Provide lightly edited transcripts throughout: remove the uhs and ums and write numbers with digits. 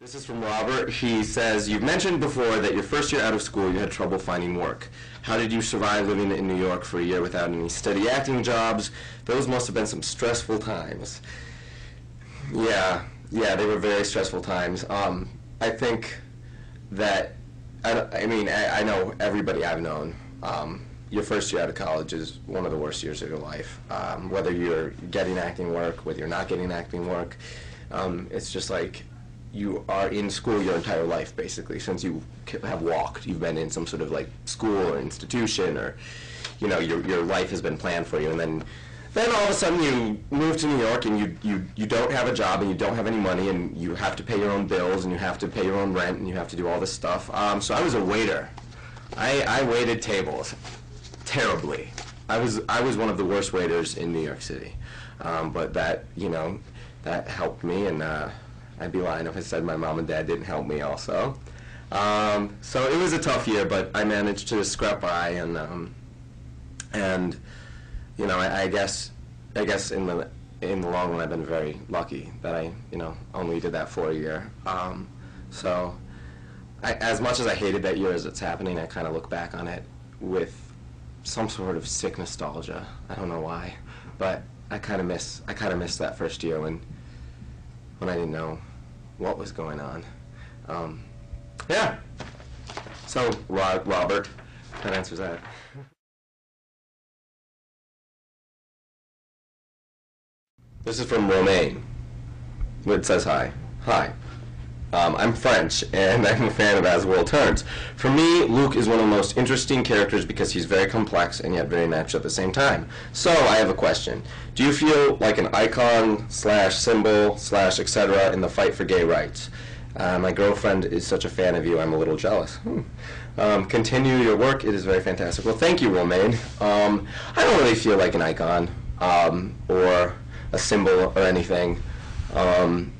This is from Robert. He says, you've mentioned before that your first year out of school you had trouble finding work. How did you survive living in New York for a year without any steady acting jobs? Those must have been some stressful times. Yeah, they were very stressful times. I think that, I know everybody I've known, your first year out of college is one of the worst years of your life. Whether you're getting acting work, whether you're not getting acting work, it's just like you are in school your entire life, basically. Since you have walked, you've been in some sort of like school or institution, or your life has been planned for you. And then all of a sudden you move to New York and you don't have a job and you don't have any money and you have to pay your own bills and you have to pay your own rent and you have to do all this stuff. So I was a waiter. I waited tables terribly. I was one of the worst waiters in New York City. But that helped me, and I'd be lying if I said my mom and dad didn't help me also. So it was a tough year, but I managed to scrap by, and I guess in the long run I've been very lucky that I only did that for a year. So as much as I hated that year as it's happening, I kind of look back on it with some sort of sick nostalgia. I don't know why, but I kind of miss that first year when I didn't know what was going on. Yeah. So Robert, that answers that. This is from Romaine. It says hi. Hi. I'm French, and I'm a fan of As the World Turns. For me, Luke is one of the most interesting characters because he's very complex and yet very natural at the same time. So, I have a question. Do you feel like an icon, symbol, etc. in the fight for gay rights? My girlfriend is such a fan of you, I'm a little jealous. Continue your work, it is very fantastic. Well, thank you, Romaine. I don't really feel like an icon, or a symbol or anything. I'm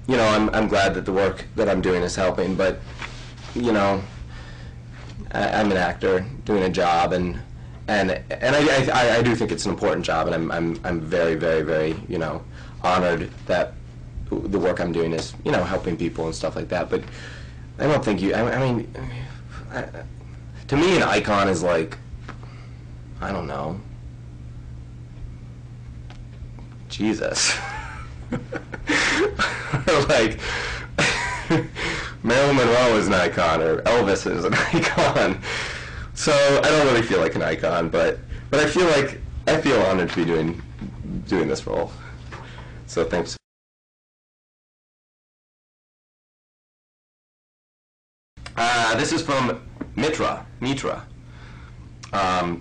glad that the work that I'm doing is helping, but I'm an actor doing a job, and I do think it's an important job, and I'm very, very, very honored that the work I'm doing is helping people and stuff like that. But I don't think to me an icon is like, I don't know, Jesus. Like Marilyn Monroe is an icon, or Elvis is an icon. So I don't really feel like an icon, but I feel honored to be doing this role. So thanks. This is from Mitra. I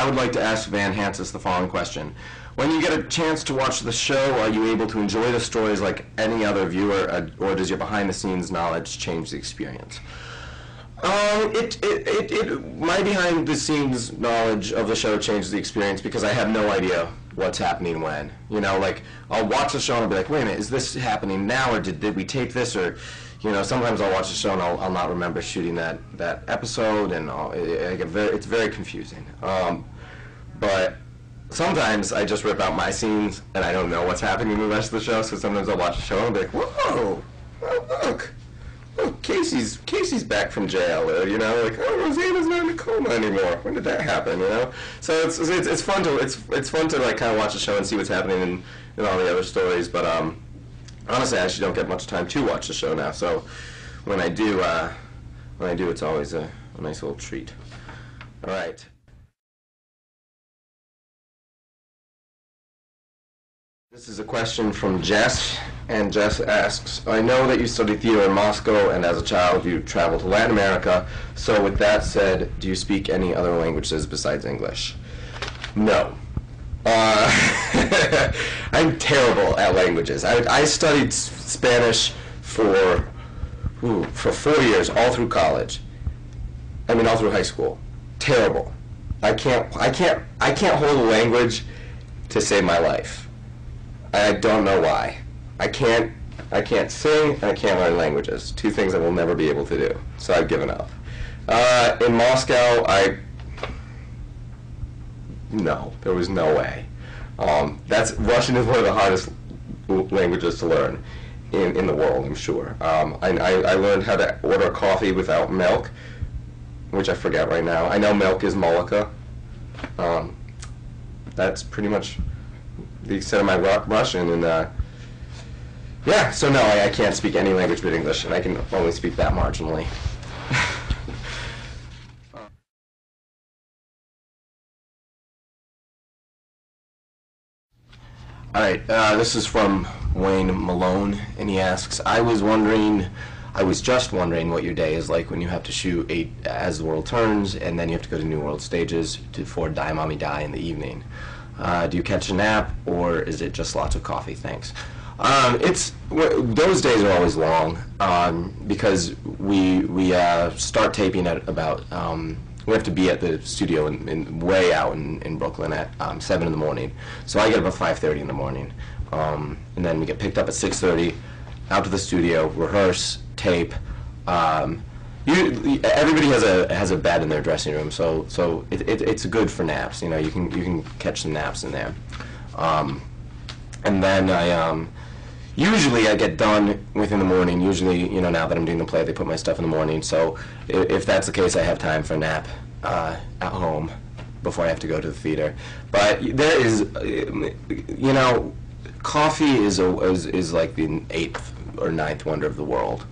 would like to ask Van Hansis the following question. When you get a chance to watch the show, are you able to enjoy the stories like any other viewer, or does your behind-the-scenes knowledge change the experience? My behind-the-scenes knowledge of the show changes the experience because I have no idea what's happening when. Like, I'll watch the show and I'll be like, wait a minute, is this happening now, or did we tape this, or, sometimes I'll watch the show and I'll not remember shooting that episode, and it's very confusing. But sometimes I just rip out my scenes and I don't know what's happening in the rest of the show, so sometimes I'll watch the show and I'll be like, whoa, oh, look, Casey's back from jail, or, like, oh, Rosanna's not in a coma anymore. When did that happen, So it's fun to like kind of watch the show and see what's happening in all the other stories, but honestly, I actually don't get much time to watch the show now, so when I do, it's always a nice little treat. All right. This is a question from Jess, and Jess asks, I know that you studied theater in Moscow, and as a child you traveled to Latin America, so with that said, do you speak any other languages besides English? No. I'm terrible at languages. I studied Spanish for 4 years, all through college. All through high school. Terrible. I can't hold a language to save my life. I don't know why. I can't sing, and I can't learn languages. Two things I will never be able to do. So I've given up. In Moscow, no, there was no way. Russian is one of the hardest languages to learn. in the world, I'm sure. I learned how to order coffee without milk, which I forget right now. I know milk is Molika. That's pretty much the extent of my Russian, and yeah, so no, I can't speak any language but English, and I can only speak that marginally. All right, this is from Wayne Malone, and he asks, I was just wondering what your day is like when you have to shoot As the World Turns, and then you have to go to New World Stages for Die Mommy Die in the evening. Do you catch a nap, or is it just lots of coffee? Thanks. Those days are always long, because we start taping at about, we have to be at the studio way out in Brooklyn at 7 in the morning. So I get up at 5:30 in the morning, and then we get picked up at 6:30, out to the studio, rehearse, tape. Everybody has a bed in their dressing room, so it's good for naps. You know, you can catch some naps in there. And then usually I get done within the morning. Usually, you know, now that I'm doing the play, they put my stuff in the morning. So if that's the case, I have time for a nap at home before I have to go to the theater. But there is, you know, coffee is like the 8th or 9th wonder of the world,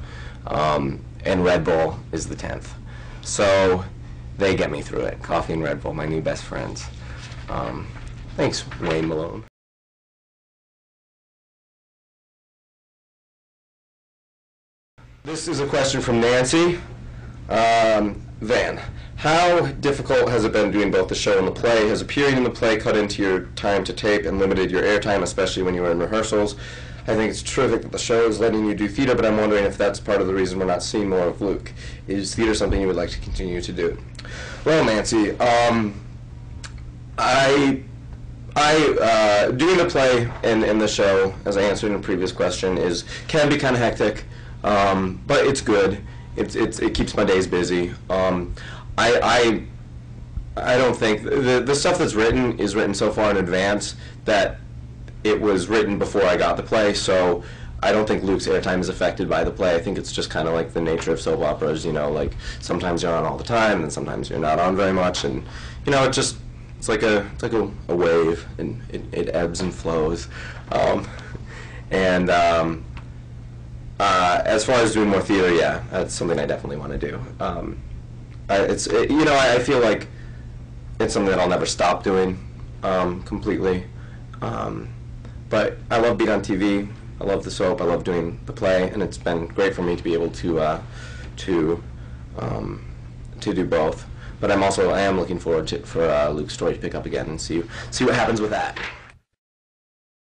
and Red Bull is the 10th. So they get me through it. Coffee and Red Bull, my new best friends. Thanks, Wayne Malone. This is a question from Nancy. Van, how difficult has it been doing both the show and the play? Has appearing in the play cut into your time to tape and limited your airtime, especially when you were in rehearsals? I think it's terrific that the show is letting you do theater, but I'm wondering if that's part of the reason we're not seeing more of Luke. Is theater something you would like to continue to do? Well, Nancy, doing the play and the show, as I answered in a previous question, can be kind of hectic. But it's good. It keeps my days busy. I don't think the stuff that's written is written so far in advance that it was written before I got the play. So I don't think Luke's airtime is affected by the play. I think it's just kind of like the nature of soap operas. You know, like sometimes you're on all the time, and sometimes you're not on very much, and you know, it's like a wave, and it ebbs and flows. As far as doing more theater, yeah, that's something I definitely want to do. You know, I feel like it's something that I'll never stop doing completely. But I love being on TV. I love the soap. I love doing the play, and it's been great for me to be able to do both. But I am looking forward for Luke's story to pick up again and see what happens with that.